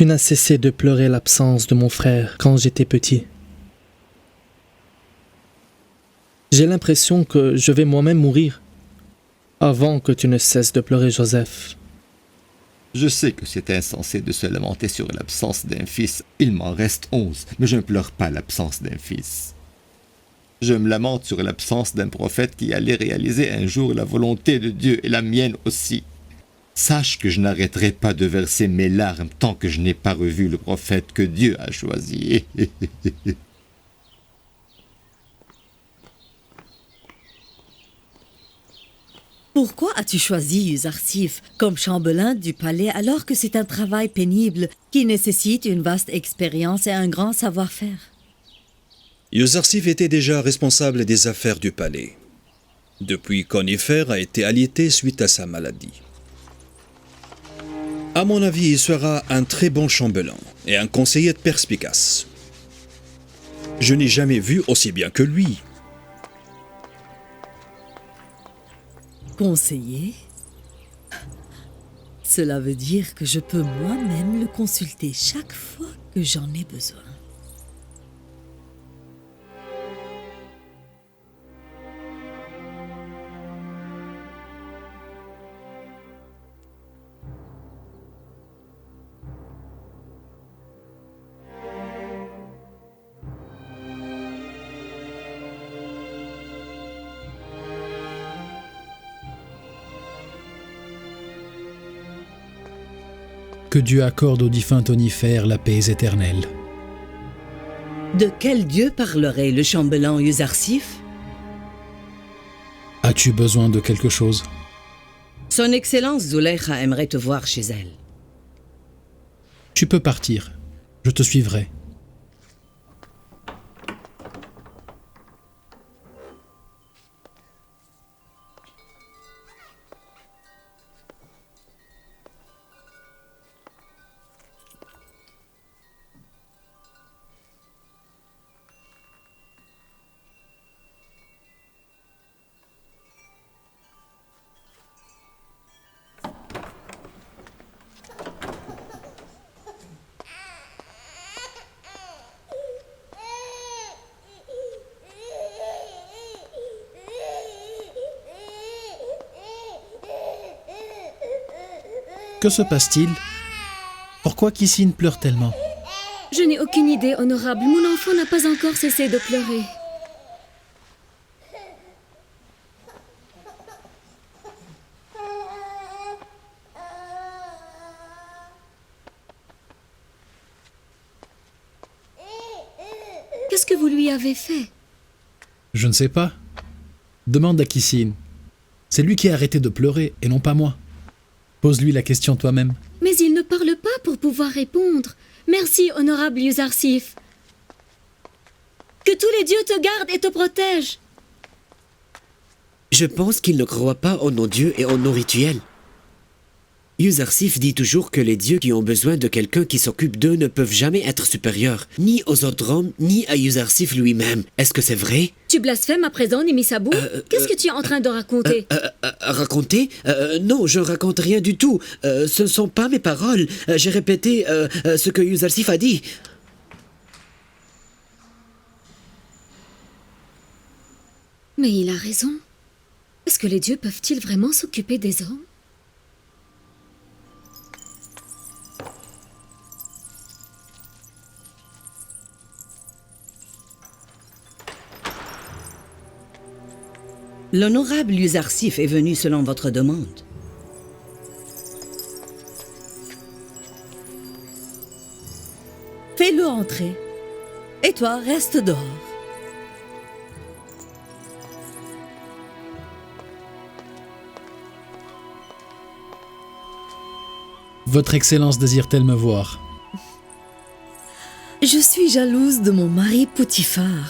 Tu n'as cessé de pleurer l'absence de mon frère quand j'étais petit. J'ai l'impression que je vais moi-même mourir avant que tu ne cesses de pleurer, Joseph. Je sais que c'est insensé de se lamenter sur l'absence d'un fils. Il m'en reste 11, mais je ne pleure pas l'absence d'un fils. Je me lamente sur l'absence d'un prophète qui allait réaliser un jour la volonté de Dieu et la mienne aussi. Sache que je n'arrêterai pas de verser mes larmes tant que je n'ai pas revu le prophète que Dieu a choisi. Pourquoi as-tu choisi Yuzarsif comme chambellan du palais alors que c'est un travail pénible qui nécessite une vaste expérience et un grand savoir-faire? Yuzarsif était déjà responsable des affaires du palais, depuis qu'Onifer a été alité suite à sa maladie. À mon avis, il sera un très bon chambellan et un conseiller perspicace. Je n'ai jamais vu aussi bien que lui. Conseiller? Cela veut dire que je peux moi-même le consulter chaque fois que j'en ai besoin. Que Dieu accorde au défunt Onifer la paix éternelle. De quel Dieu parlerait le chambellan Yuzarsif? As-tu besoin de quelque chose? Son Excellence Zulekha aimerait te voir chez elle. Tu peux partir. Je te suivrai. Que se passe-t-il? Pourquoi Kissine pleure tellement? Je n'ai aucune idée, honorable. Mon enfant n'a pas encore cessé de pleurer. Qu'est-ce que vous lui avez fait? Je ne sais pas. Demande à Kissine. C'est lui qui a arrêté de pleurer et non pas moi. Pose-lui la question toi-même. Mais il ne parle pas pour pouvoir répondre. Merci, honorable Yuzarsif. Que tous les dieux te gardent et te protègent. Je pense qu'il ne croit pas en nos dieux et en nos rituels. Yuzarsif dit toujours que les dieux qui ont besoin de quelqu'un qui s'occupe d'eux ne peuvent jamais être supérieurs, ni aux autres hommes, ni à Yuzarsif lui-même. Est-ce que c'est vrai? Tu blasphèmes à présent, Nimisabou? Qu'est-ce que tu es en train de raconter? Raconter? Non, je ne raconte rien du tout. Ce ne sont pas mes paroles. J'ai répété ce que Yuzarsif a dit. Mais il a raison. Est-ce que les dieux peuvent-ils vraiment s'occuper des hommes? L'honorable Yuzarsif est venu selon votre demande. Fais-le entrer. Et toi, reste dehors. Votre Excellence désire-t-elle me voir? Je suis jalouse de mon mari Poutifar,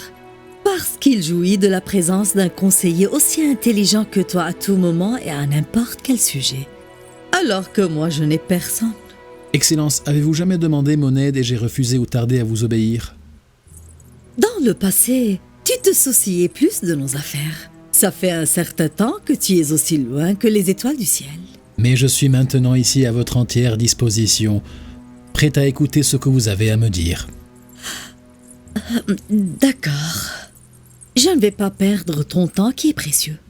parce qu'il jouit de la présence d'un conseiller aussi intelligent que toi à tout moment et à n'importe quel sujet. Alors que moi, je n'ai personne. Excellence, avez-vous jamais demandé mon aide et j'ai refusé ou tardé à vous obéir? Dans le passé, tu te souciais plus de nos affaires. Ça fait un certain temps que tu es aussi loin que les étoiles du ciel. Mais je suis maintenant ici à votre entière disposition. prête à écouter ce que vous avez à me dire. D'accord. Je ne vais pas perdre ton temps qui est précieux.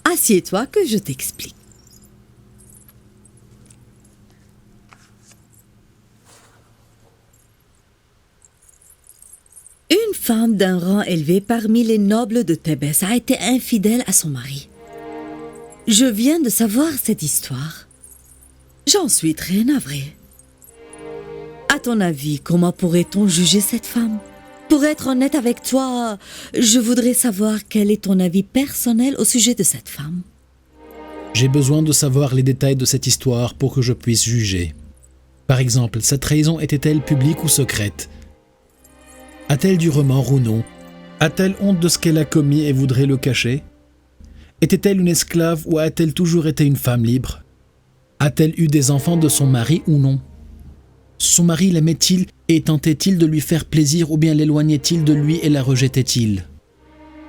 Assieds-toi que je t'explique. Une femme d'un rang élevé parmi les nobles de Thébès a été infidèle à son mari. Je viens de savoir cette histoire. J'en suis très navrée. À ton avis, comment pourrait-on juger cette femme? Pour être honnête avec toi, je voudrais savoir quel est ton avis personnel au sujet de cette femme. J'ai besoin de savoir les détails de cette histoire pour que je puisse juger. Par exemple, sa trahison était-elle publique ou secrète? A-t-elle du remords ou non? A-t-elle honte de ce qu'elle a commis et voudrait le cacher? Était-elle une esclave ou a-t-elle toujours été une femme libre? A-t-elle eu des enfants de son mari ou non? Son mari l'aimait-il et tentait-il de lui faire plaisir ou bien l'éloignait-il de lui et la rejetait-il?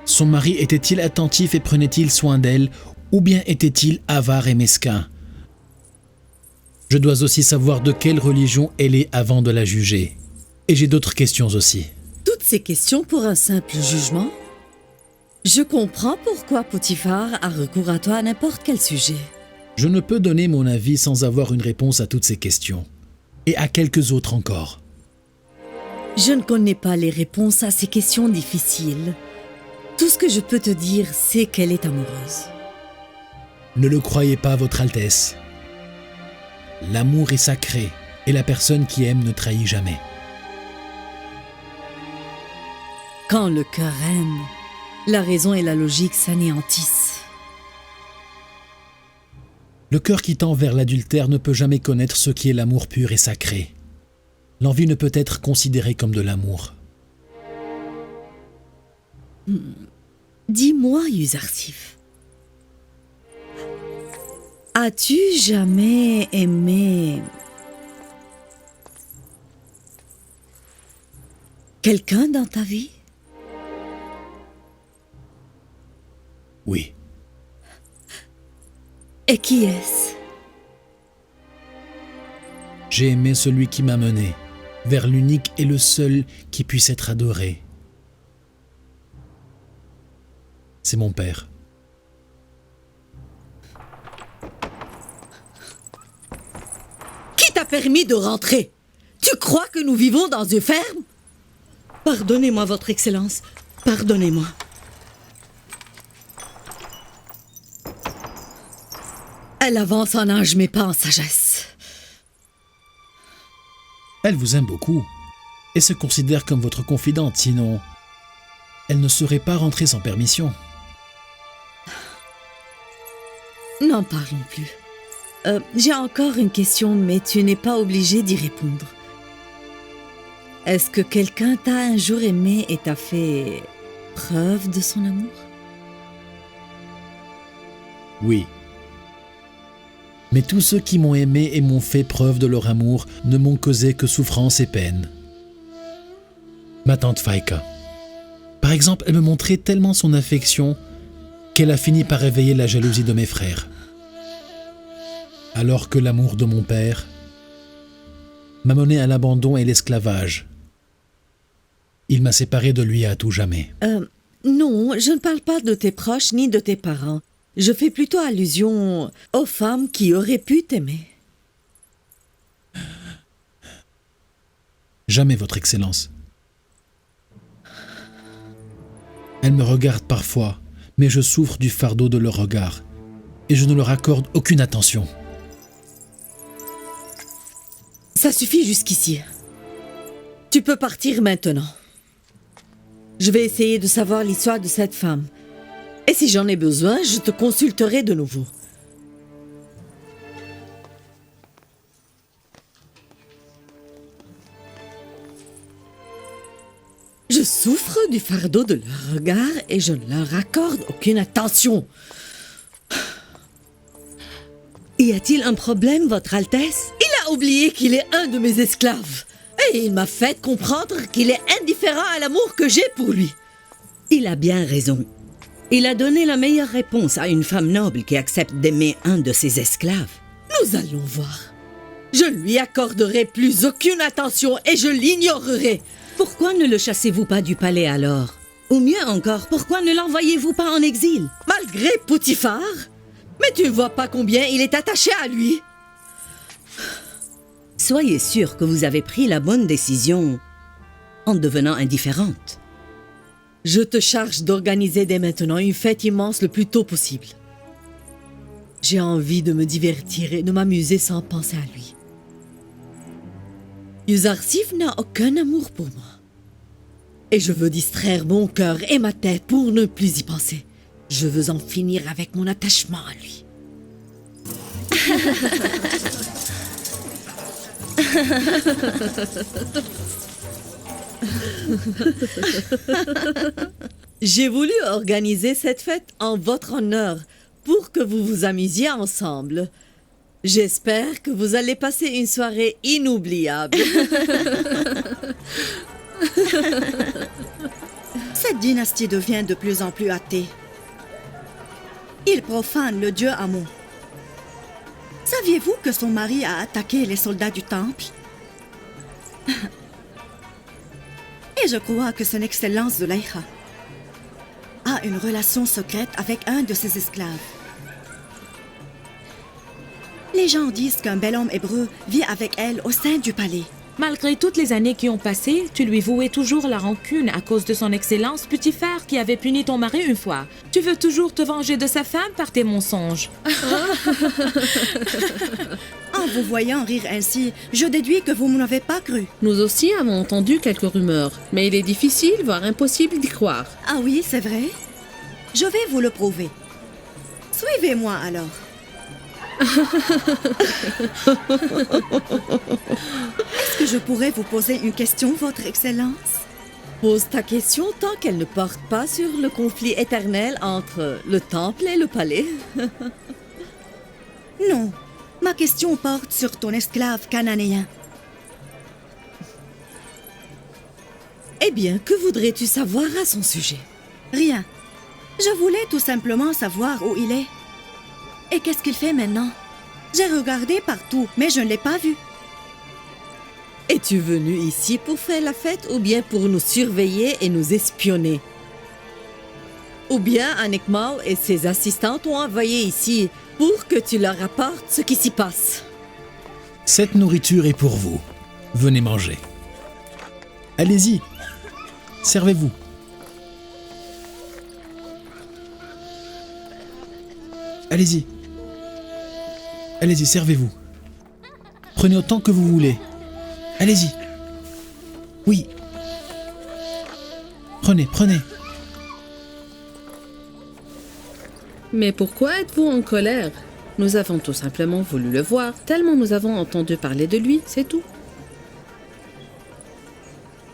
Son mari était-il attentif et prenait-il soin d'elle ou bien était-il avare et mesquin? Je dois aussi savoir de quelle religion elle est avant de la juger. Et j'ai d'autres questions aussi. Toutes ces questions pour un simple jugement? Je comprends pourquoi Potiphar a recours à toi à n'importe quel sujet. Je ne peux donner mon avis sans avoir une réponse à toutes ces questions. Et à quelques autres encore. Je ne connais pas les réponses à ces questions difficiles. Tout ce que je peux te dire, c'est qu'elle est amoureuse. Ne le croyez pas, Votre Altesse. L'amour est sacré et la personne qui aime ne trahit jamais. Quand le cœur aime, la raison et la logique s'anéantissent. Le cœur qui tend vers l'adultère ne peut jamais connaître ce qui est l'amour pur et sacré. L'envie ne peut être considérée comme de l'amour. Dis-moi, Yuzarsif, as-tu jamais aimé quelqu'un dans ta vie? Oui. Et qui est-ce? J'ai aimé celui qui m'a mené vers l'unique et le seul qui puisse être adoré. C'est mon père. Qui t'a permis de rentrer? Tu crois que nous vivons dans une ferme? Pardonnez-moi, Votre Excellence. Pardonnez-moi. Elle avance en âge mais pas en sagesse. Elle vous aime beaucoup et se considère comme votre confidente, sinon elle ne serait pas rentrée sans permission. N'en parlons plus. J'ai encore une question, mais tu n'es pas obligé d'y répondre. Est-ce que quelqu'un t'a un jour aimé et t'a fait preuve de son amour? Oui. Mais tous ceux qui m'ont aimé et m'ont fait preuve de leur amour ne m'ont causé que souffrance et peine. Ma tante Faïka. Par exemple, elle me montrait tellement son affection qu'elle a fini par réveiller la jalousie de mes frères. Alors que l'amour de mon père m'a mené à l'abandon et l'esclavage. Il m'a séparé de lui à tout jamais. Non, je ne parle pas de tes proches ni de tes parents. Je fais plutôt allusion aux femmes qui auraient pu t'aimer. Jamais, Votre Excellence. Elles me regardent parfois, mais je souffre du fardeau de leur regard, et je ne leur accorde aucune attention. Ça suffit jusqu'ici. Tu peux partir maintenant. Je vais essayer de savoir l'histoire de cette femme. Et si j'en ai besoin, je te consulterai de nouveau. Je souffre du fardeau de leur regard et je ne leur accorde aucune attention. Y a-t-il un problème, Votre Altesse? Il a oublié qu'il est un de mes esclaves. Et il m'a fait comprendre qu'il est indifférent à l'amour que j'ai pour lui. Il a bien raison. Il a donné la meilleure réponse à une femme noble qui accepte d'aimer un de ses esclaves. Nous allons voir. Je lui accorderai plus aucune attention et je l'ignorerai. Pourquoi ne le chassez-vous pas du palais alors? Ou mieux encore, pourquoi ne l'envoyez-vous pas en exil? Malgré Potiphar? Mais tu ne vois pas combien il est attaché à lui. Soyez sûr que vous avez pris la bonne décision en devenant indifférente. Je te charge d'organiser dès maintenant une fête immense le plus tôt possible. J'ai envie de me divertir et de m'amuser sans penser à lui. Yuzarsif n'a aucun amour pour moi. Et je veux distraire mon cœur et ma tête pour ne plus y penser. Je veux en finir avec mon attachement à lui. J'ai voulu organiser cette fête en votre honneur pour que vous vous amusiez ensemble. J'espère que vous allez passer une soirée inoubliable. Cette dynastie devient de plus en plus athée. Il profane le dieu Amon. Saviez-vous que son mari a attaqué les soldats du temple? Et je crois que son excellence Zulaykha a une relation secrète avec un de ses esclaves. Les gens disent qu'un bel homme hébreu vit avec elle au sein du palais. Malgré toutes les années qui ont passé, tu lui vouais toujours la rancune à cause de son excellence Potiphar qui avait puni ton mari une fois. Tu veux toujours te venger de sa femme par tes mensonges. En vous voyant rire ainsi, je déduis que vous ne m'avez pas cru. Nous aussi avons entendu quelques rumeurs, mais il est difficile, voire impossible d'y croire. Ah oui, c'est vrai? Je vais vous le prouver. Suivez-moi alors. Est-ce que je pourrais vous poser une question, Votre Excellence? Pose ta question tant qu'elle ne porte pas sur le conflit éternel entre le temple et le palais. Non, ma question porte sur ton esclave cananéen. Eh bien, que voudrais-tu savoir à son sujet? Rien. Je voulais tout simplement savoir où il est. Et qu'est-ce qu'il fait maintenant? J'ai regardé partout, mais je ne l'ai pas vu. Es-tu venu ici pour faire la fête ou bien pour nous surveiller et nous espionner? Ou bien Anekmao et ses assistants t'ont envoyé ici pour que tu leur apportes ce qui s'y passe? Cette nourriture est pour vous. Venez manger. Allez-y. Servez-vous. Allez-y. Allez-y, servez-vous. Prenez autant que vous voulez. Allez-y. Oui. Prenez, prenez. Mais pourquoi êtes-vous en colère? Nous avons tout simplement voulu le voir, tellement nous avons entendu parler de lui, c'est tout.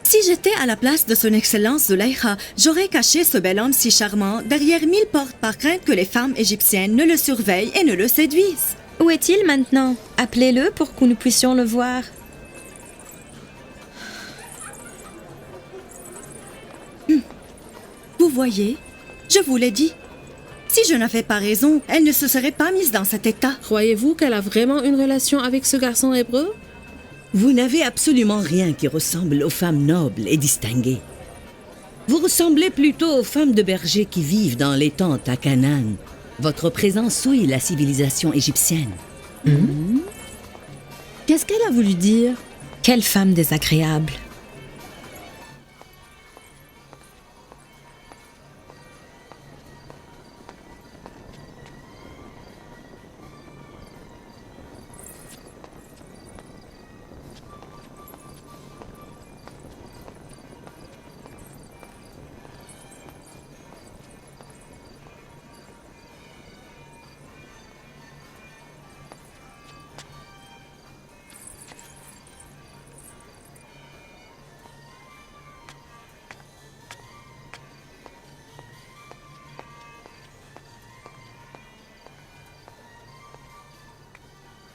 Si j'étais à la place de son excellence Zulaykha, j'aurais caché ce bel homme si charmant derrière 1000 portes par crainte que les femmes égyptiennes ne le surveillent et ne le séduisent. Où est-il maintenant? Appelez-le pour que nous puissions le voir. Vous voyez, je vous l'ai dit. Si je n'avais pas raison, elle ne se serait pas mise dans cet état. Croyez-vous qu'elle a vraiment une relation avec ce garçon hébreu? Vous n'avez absolument rien qui ressemble aux femmes nobles et distinguées. Vous ressemblez plutôt aux femmes de bergers qui vivent dans les tentes à Canaan. Votre présence souille la civilisation égyptienne. Qu'est-ce qu'elle a voulu dire? Quelle femme désagréable.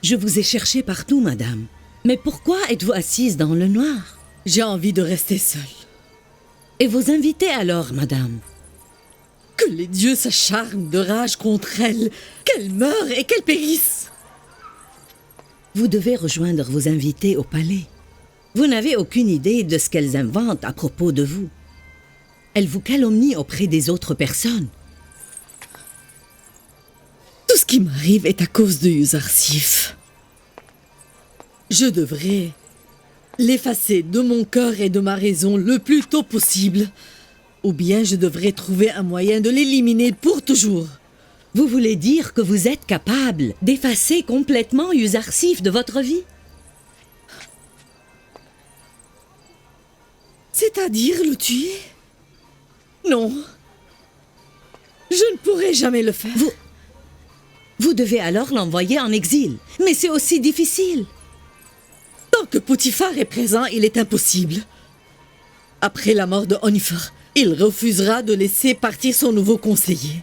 Je vous ai cherché partout, madame. Mais pourquoi êtes-vous assise dans le noir? J'ai envie de rester seule. Et vos invités alors, madame? Que les dieux s'acharnent de rage contre elle, qu'elle meure et qu'elle périsse. Vous devez rejoindre vos invités au palais. Vous n'avez aucune idée de ce qu'elles inventent à propos de vous. Elles vous calomnient auprès des autres personnes. Tout ce qui m'arrive est à cause de Yuzarsif. Je devrais l'effacer de mon cœur et de ma raison le plus tôt possible. Ou bien je devrais trouver un moyen de l'éliminer pour toujours. Vous voulez dire que vous êtes capable d'effacer complètement Yuzarsif de votre vie? C'est-à-dire le tuer? Non. Je ne pourrai jamais le faire. Vous devez alors l'envoyer en exil. Mais c'est aussi difficile. Tant que Potiphar est présent, il est impossible. Après la mort de Onifer, il refusera de laisser partir son nouveau conseiller.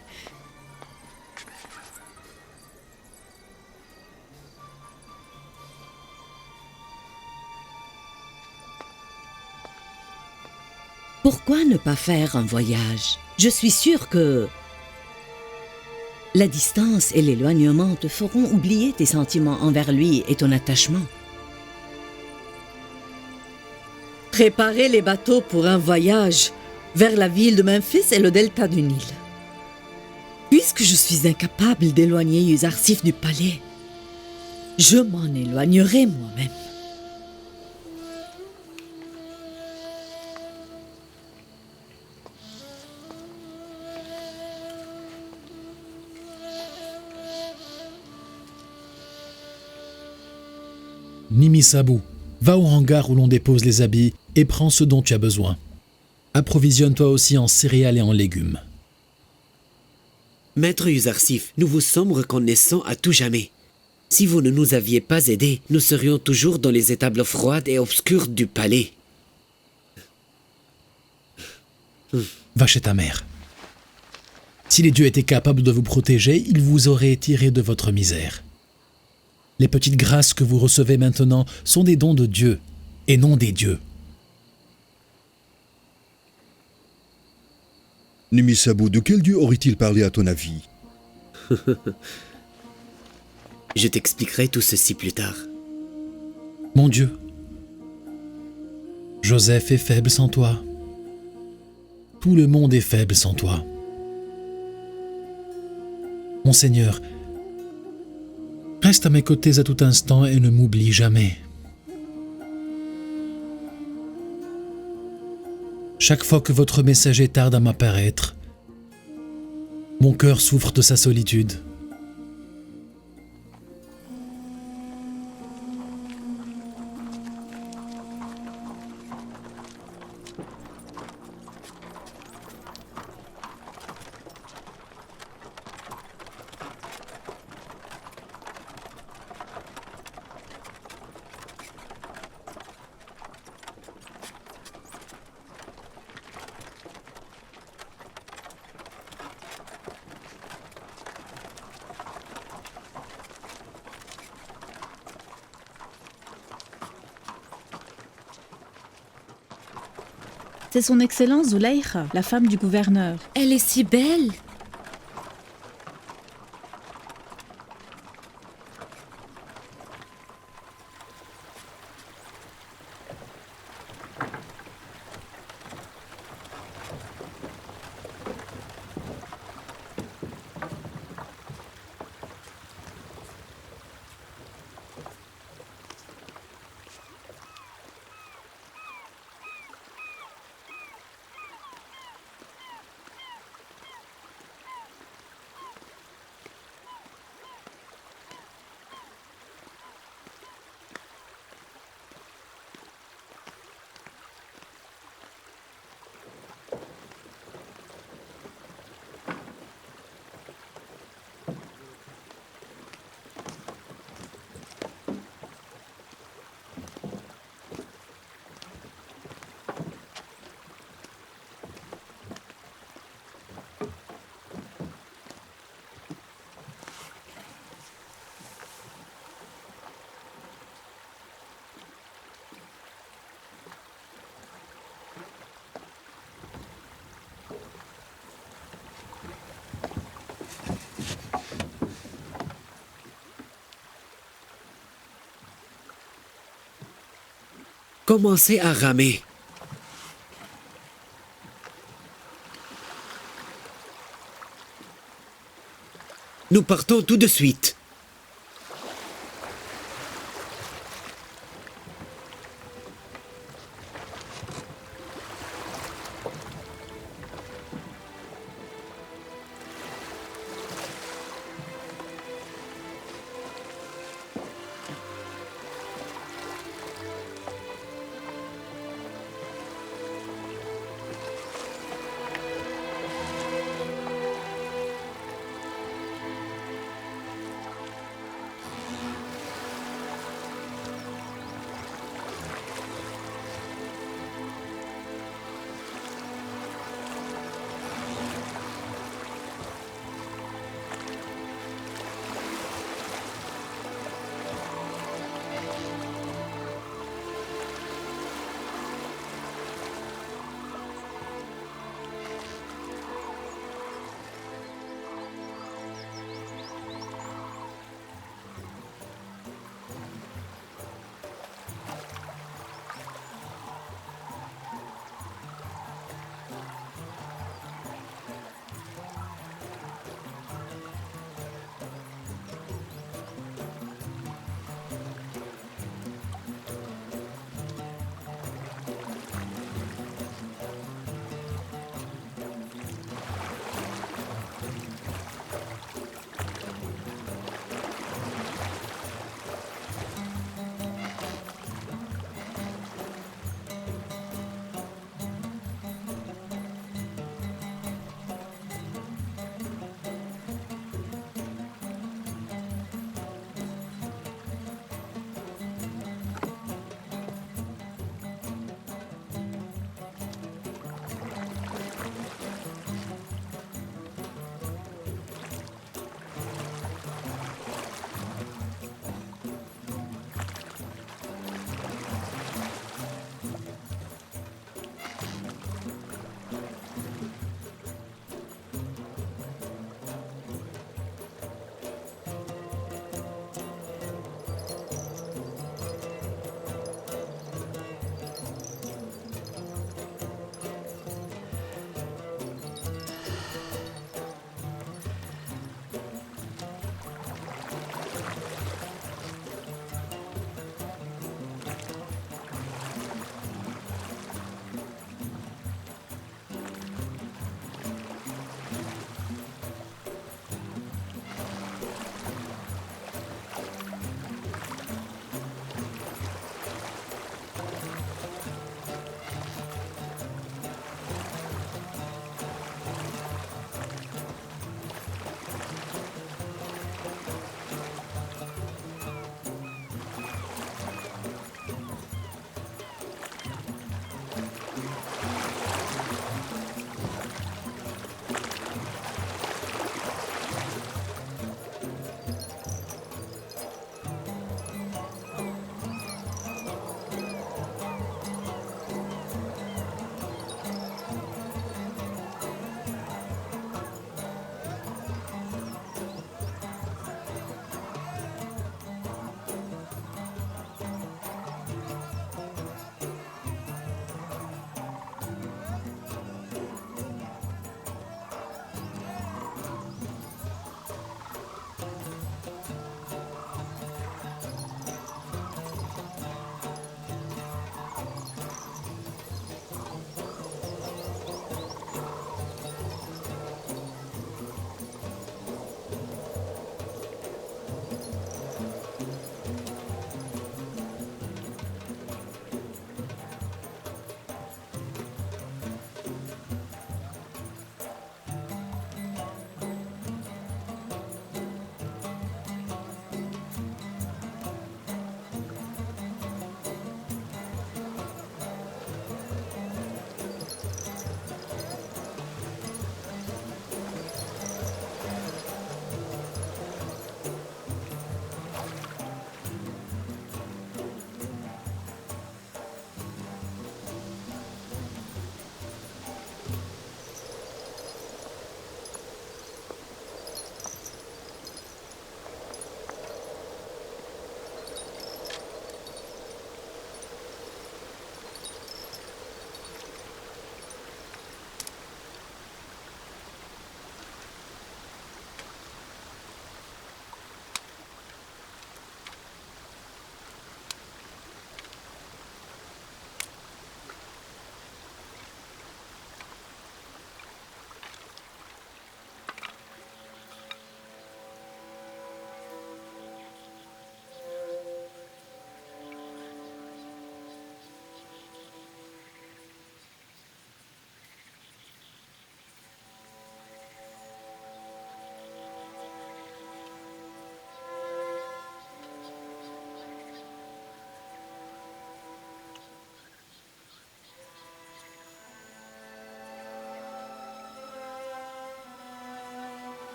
Pourquoi ne pas faire un voyage? Je suis sûre que la distance et l'éloignement te feront oublier tes sentiments envers lui et ton attachement. Préparez les bateaux pour un voyage vers la ville de Memphis et le delta du Nil. Puisque je suis incapable d'éloigner Yuzarsif du palais, je m'en éloignerai moi-même. Nimisabu, va au hangar où l'on dépose les habits et prends ce dont tu as besoin. Approvisionne-toi aussi en céréales et en légumes. Maître Yuzarsif, nous vous sommes reconnaissants à tout jamais. Si vous ne nous aviez pas aidés, nous serions toujours dans les étables froides et obscures du palais. Va chez ta mère. Si les dieux étaient capables de vous protéger, ils vous auraient tiré de votre misère. Les petites grâces que vous recevez maintenant sont des dons de Dieu, et non des dieux. Nimisabu, de quel dieu aurait-il parlé à ton avis? Je t'expliquerai tout ceci plus tard. Mon Dieu, Joseph est faible sans toi. Tout le monde est faible sans toi. Mon Seigneur, reste à mes côtés à tout instant et ne m'oublie jamais. Chaque fois que votre messager tarde à m'apparaître, mon cœur souffre de sa solitude. C'est son Excellence Zulaykha, la femme du gouverneur. Elle est si belle. Commencez à ramer. Nous partons tout de suite.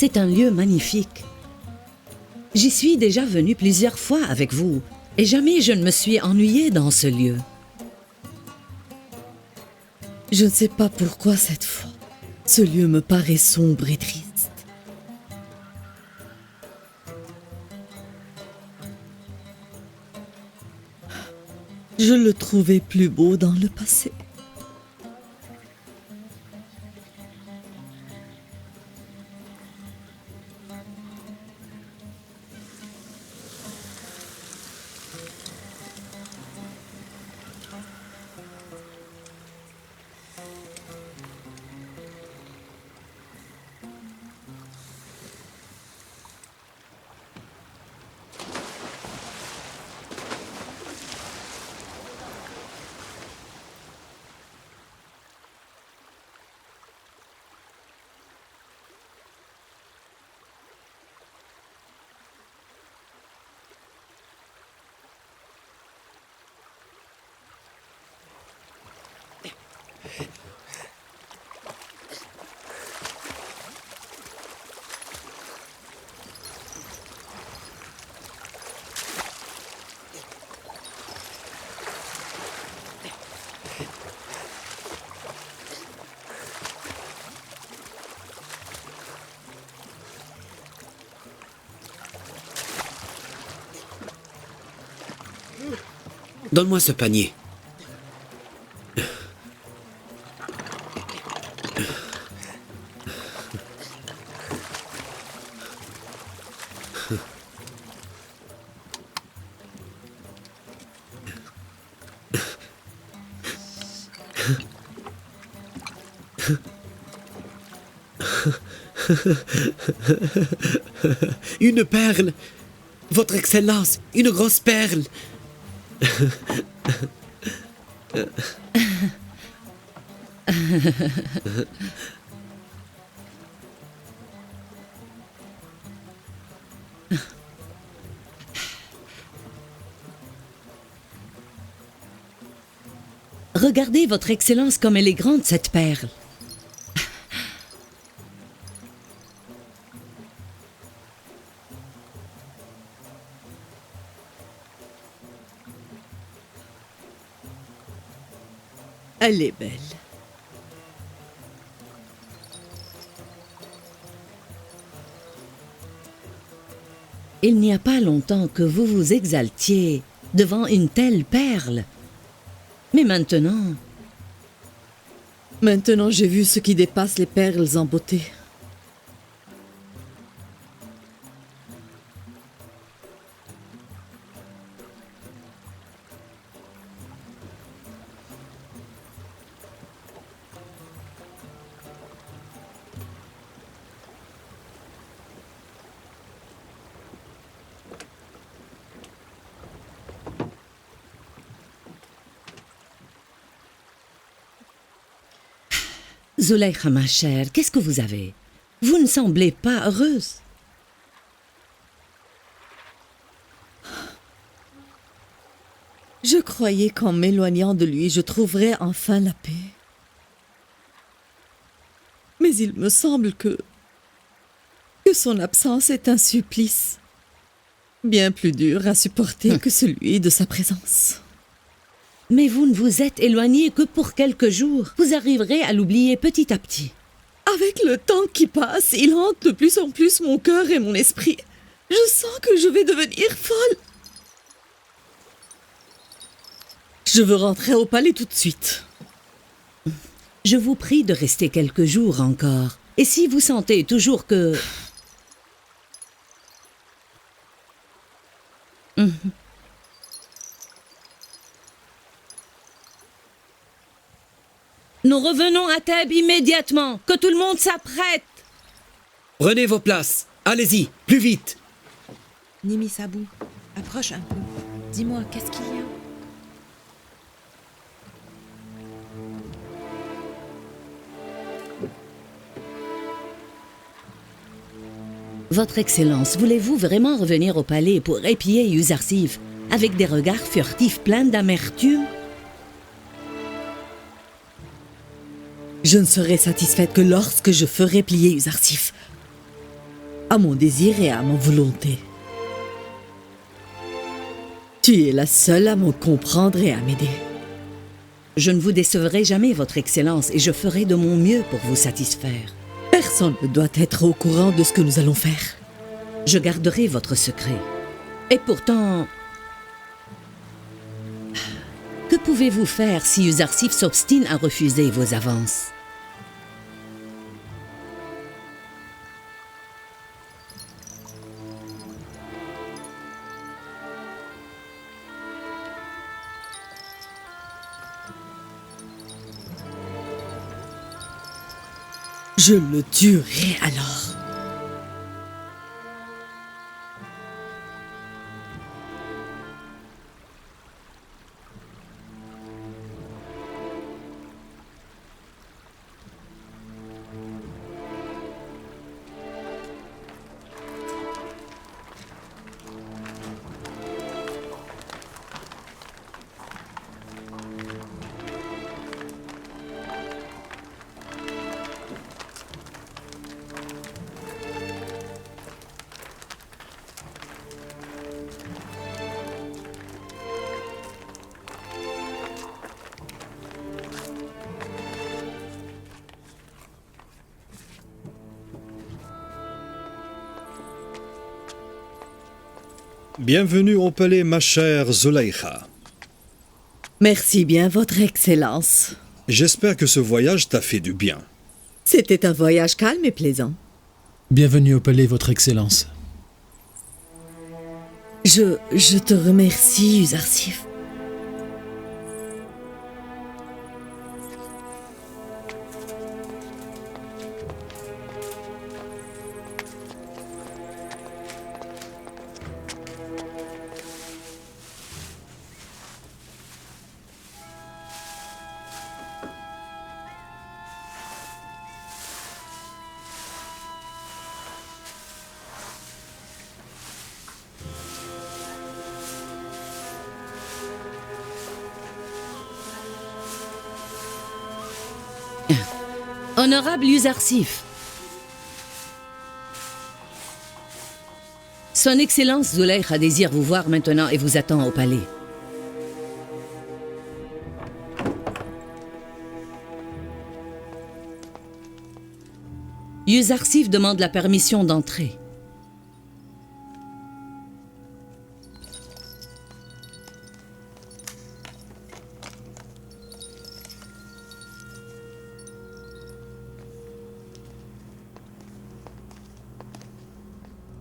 C'est un lieu magnifique. J'y suis déjà venue plusieurs fois avec vous, et jamais je ne me suis ennuyée dans ce lieu. Je ne sais pas pourquoi cette fois, ce lieu me paraît sombre et triste. Je le trouvais plus beau dans le passé. Donne-moi ce panier. Une perle! Votre Excellence, une grosse perle! Regardez, Votre Excellence, comme elle est grande, cette perle. Elle est belle. Il n'y a pas longtemps que vous vous exaltiez devant une telle perle. Mais maintenant... Maintenant, j'ai vu ce qui dépasse les perles en beauté. Zulaykha, ma chère, qu'est-ce que vous avez? Vous ne semblez pas heureuse. Je croyais qu'en m'éloignant de lui, je trouverais enfin la paix. Mais il me semble que son absence est un supplice, bien plus dur à supporter que celui de sa présence. Mais vous ne vous êtes éloigné que pour quelques jours. Vous arriverez à l'oublier petit à petit. Avec le temps qui passe, il hante de plus en plus mon cœur et mon esprit. Je sens que je vais devenir folle. Je veux rentrer au palais tout de suite. Je vous prie de rester quelques jours encore. Et si vous sentez toujours que... Nous revenons à Thèbes immédiatement. Que tout le monde s'apprête. Prenez vos places. Allez-y, plus vite. Nimi Sabou, approche un peu. Dis-moi, qu'est-ce qu'il y a? Votre Excellence, voulez-vous vraiment revenir au palais pour épier Yuzarsif avec des regards furtifs pleins d'amertume? Je ne serai satisfaite que lorsque je ferai plier Yuzarsif. à mon désir et à ma volonté. Tu es la seule à me comprendre et à m'aider. Je ne vous décevrai jamais, Votre Excellence, et je ferai de mon mieux pour vous satisfaire. Personne ne doit être au courant de ce que nous allons faire. Je garderai votre secret. Et pourtant... Que pouvez-vous faire si Uzarsif s'obstine à refuser vos avances? Je le tuerai alors. Bienvenue au palais, ma chère Zulaykha. Merci bien, Votre Excellence. J'espère que ce voyage t'a fait du bien. C'était un voyage calme et plaisant. Bienvenue au palais, Votre Excellence. Je te remercie, Uzarsif. Honorable Uzarsif, Son Excellence Zulaykha désire vous voir maintenant et vous attend au palais. Uzarsif demande la permission d'entrer.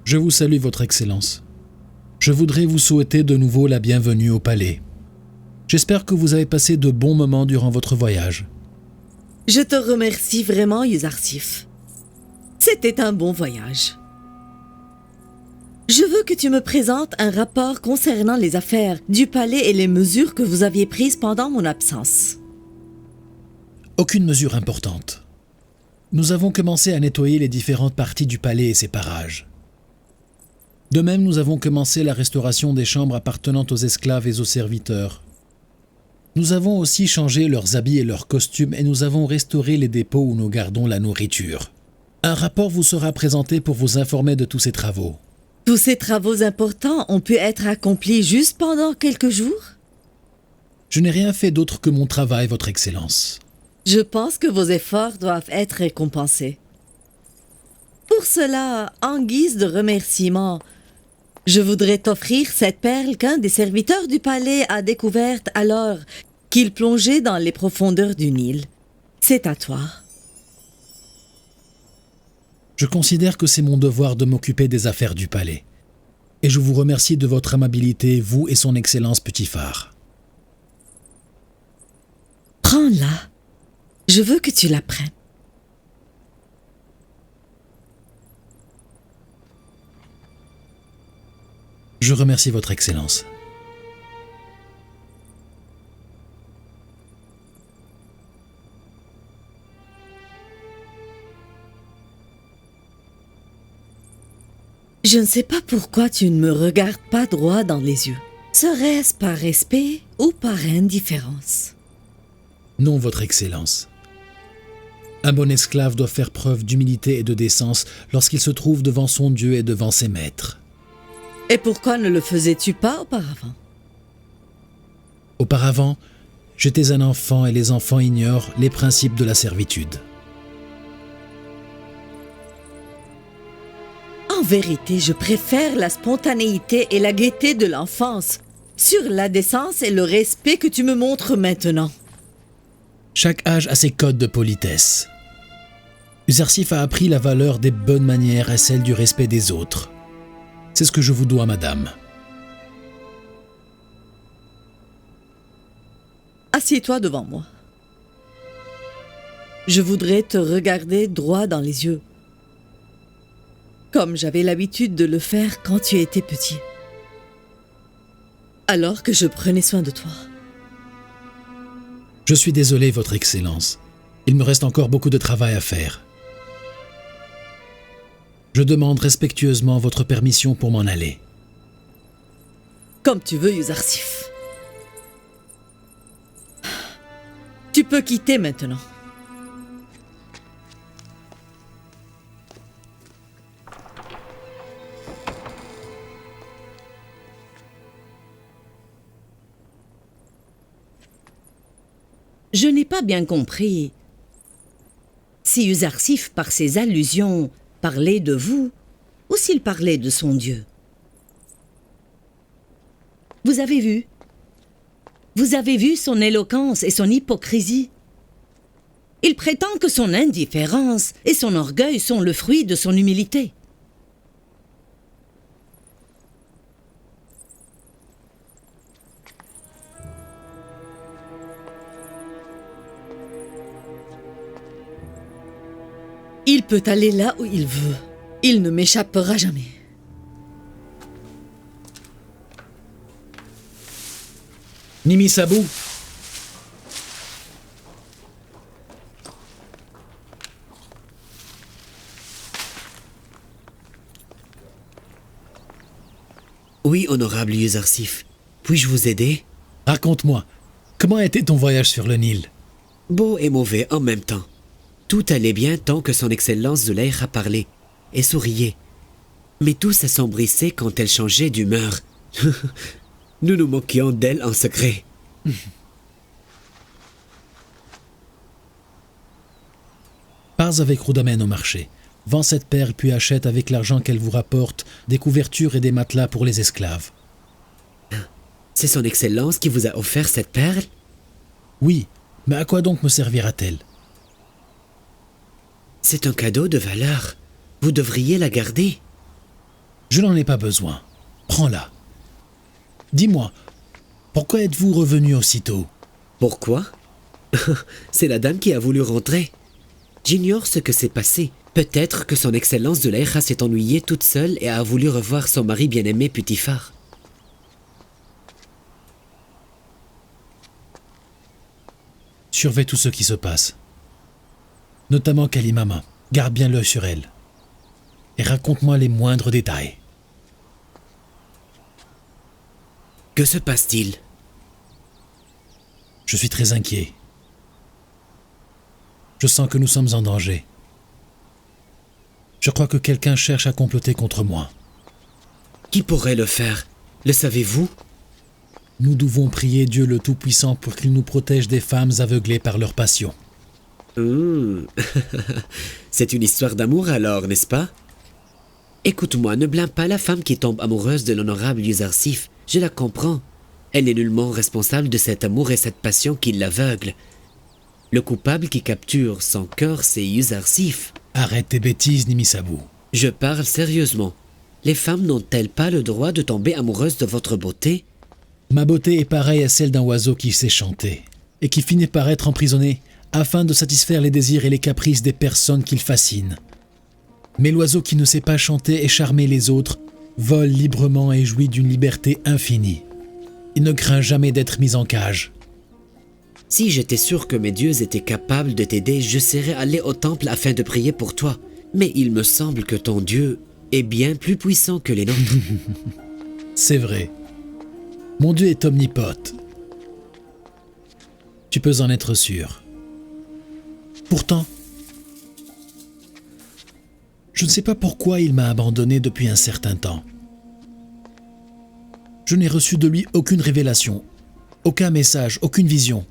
Je vous salue, Votre Excellence. Je voudrais vous souhaiter de nouveau la bienvenue au palais. J'espère que vous avez passé de bons moments durant votre voyage. Je te remercie vraiment, Uzarsif. C'était un bon voyage. Je veux que tu me présentes un rapport concernant les affaires du palais et les mesures que vous aviez prises pendant mon absence. Aucune mesure importante. Nous avons commencé à nettoyer les différentes parties du palais et ses parages. De même, nous avons commencé la restauration des chambres appartenant aux esclaves et aux serviteurs. Nous avons aussi changé leurs habits et leurs costumes et nous avons restauré les dépôts où nous gardons la nourriture. Un rapport vous sera présenté pour vous informer de tous ces travaux. Tous ces travaux importants ont pu être accomplis juste pendant quelques jours? Je n'ai rien fait d'autre que mon travail, Votre Excellence. Je pense que vos efforts doivent être récompensés. Pour cela, en guise de remerciement, je voudrais t'offrir cette perle qu'un des serviteurs du palais a découverte alors qu'il plongeait dans les profondeurs du Nil. C'est à toi. Je considère que c'est mon devoir de m'occuper des affaires du palais. Et je vous remercie de votre amabilité, vous et son Excellence Putifar. Prends-la. Je veux que tu la prennes. Je remercie Votre Excellence. Je ne sais pas pourquoi tu ne me regardes pas droit dans les yeux. Serait-ce par respect ou par indifférence? Non, Votre Excellence. Un bon esclave doit faire preuve d'humilité et de décence lorsqu'il se trouve devant son Dieu et devant ses maîtres. Et pourquoi ne le faisais-tu pas auparavant? Auparavant, j'étais un enfant et les enfants ignorent les principes de la servitude. En vérité, je préfère la spontanéité et la gaieté de l'enfance sur la décence et le respect que tu me montres maintenant. Chaque âge a ses codes de politesse. Uzarsif a appris la valeur des bonnes manières et celle du respect des autres. C'est ce que je vous dois, madame. Assieds-toi devant moi. Je voudrais te regarder droit dans les yeux, comme j'avais l'habitude de le faire quand tu étais petit, alors que je prenais soin de toi. Je suis désolé, Votre Excellence. Il me reste encore beaucoup de travail à faire. Je demande respectueusement votre permission pour m'en aller. Comme tu veux, Uzarsif. Tu peux quitter maintenant. Je n'ai pas bien compris si Uzarsif, par ses allusions, parlait de vous ou s'il parlait de son Dieu. Vous avez vu? Vous avez vu son éloquence et son hypocrisie? Il prétend que son indifférence et son orgueil sont le fruit de son humilité. Il peut aller là où il veut. Il ne m'échappera jamais. Nimisabou, Oui, honorable Uzarsif. Puis-je vous aider? raconte-moi, comment était ton voyage sur le Nil? Beau et mauvais en même temps. Tout allait bien tant que son Excellence Zuleykha parlait et souriait. Mais tout s'assombrissait quand elle changeait d'humeur. Nous nous moquions d'elle en secret. Pars avec Rudamen au marché. Vends cette perle puis achète avec l'argent qu'elle vous rapporte des couvertures et des matelas pour les esclaves. C'est son Excellence qui vous a offert cette perle? Oui, mais à quoi donc me servira-t-elle? C'est un cadeau de valeur. Vous devriez la garder. Je n'en ai pas besoin. Prends-la. Dis-moi, pourquoi êtes-vous revenu aussitôt? Pourquoi? C'est la dame qui a voulu rentrer. J'ignore ce que s'est passé. Peut-être que son Excellence Zuleykha s'est ennuyée toute seule et a voulu revoir son mari bien-aimé Putifar. Surveille tout ce qui se passe. Notamment Kalimama. Garde bien l'œil sur elle. Et raconte-moi les moindres détails. Que se passe-t-il? Je suis très inquiet. Je sens que nous sommes en danger. Je crois que quelqu'un cherche à comploter contre moi. Qui pourrait le faire? Le savez-vous? Nous devons prier Dieu le Tout-Puissant pour qu'il nous protège des femmes aveuglées par leur passion. C'est une histoire d'amour alors, n'est-ce pas? Écoute-moi, ne blâme pas la femme qui tombe amoureuse de l'honorable Uzarsif. Je la comprends. Elle n'est nullement responsable de cet amour et cette passion qui l'aveugle. Le coupable qui capture son cœur, c'est Uzarsif. Arrête tes bêtises, Nimisabou. Je parle sérieusement. Les femmes n'ont-elles pas le droit de tomber amoureuses de votre beauté? Ma beauté est pareille à celle d'un oiseau qui sait chanter et qui finit par être emprisonné afin de satisfaire les désirs et les caprices des personnes qu'il fascine. Mais l'oiseau qui ne sait pas chanter et charmer les autres vole librement et jouit d'une liberté infinie. Il ne craint jamais d'être mis en cage. Si j'étais sûr que mes dieux étaient capables de t'aider, je serais allé au temple afin de prier pour toi. Mais il me semble que ton Dieu est bien plus puissant que les nôtres. C'est vrai. Mon Dieu est omnipote. Tu peux en être sûr. Pourtant, Je ne sais pas pourquoi il m'a abandonné depuis un certain temps. Je n'ai reçu de lui aucune révélation, aucun message, aucune vision.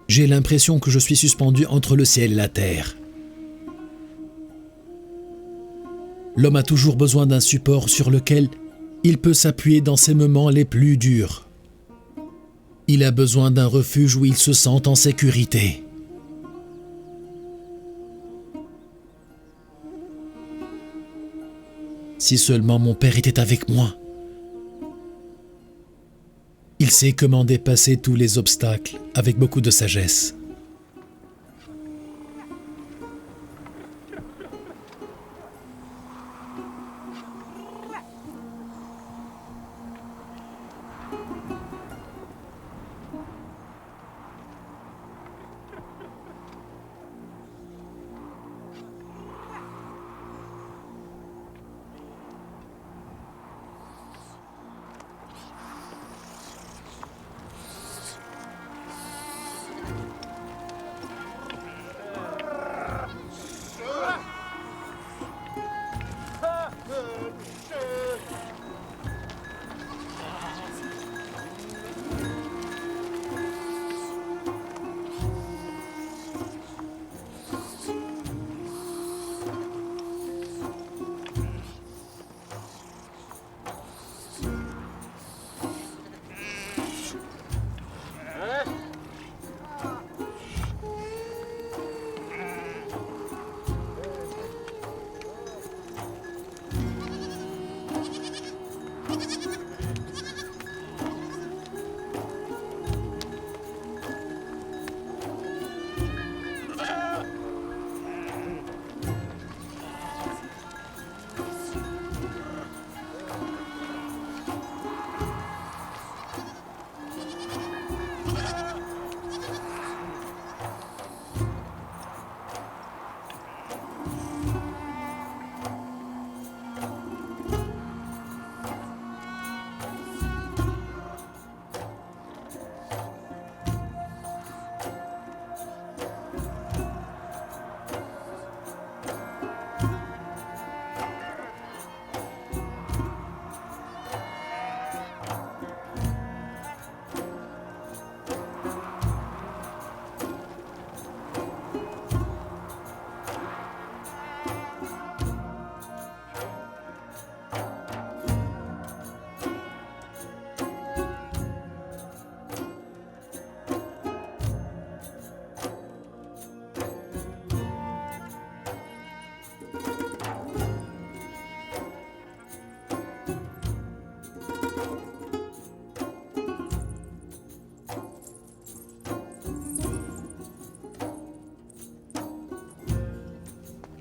J'ai l'impression que je suis suspendu entre le ciel et la terre. L'homme a toujours besoin d'un support sur lequel il peut s'appuyer dans ses moments les plus durs. Il a besoin d'un refuge où il se sent en sécurité. Si seulement mon père était avec moi. Il sait comment dépasser tous les obstacles avec beaucoup de sagesse.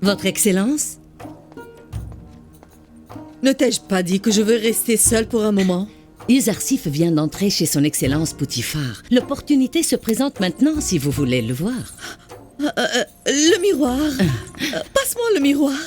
Votre Excellence? Ne t'ai-je pas dit que je veux rester seule pour un moment? Yuzarsif vient d'entrer chez son Excellence Poutifar. L'opportunité se présente maintenant si vous voulez le voir. Le miroir. Passe-moi le miroir.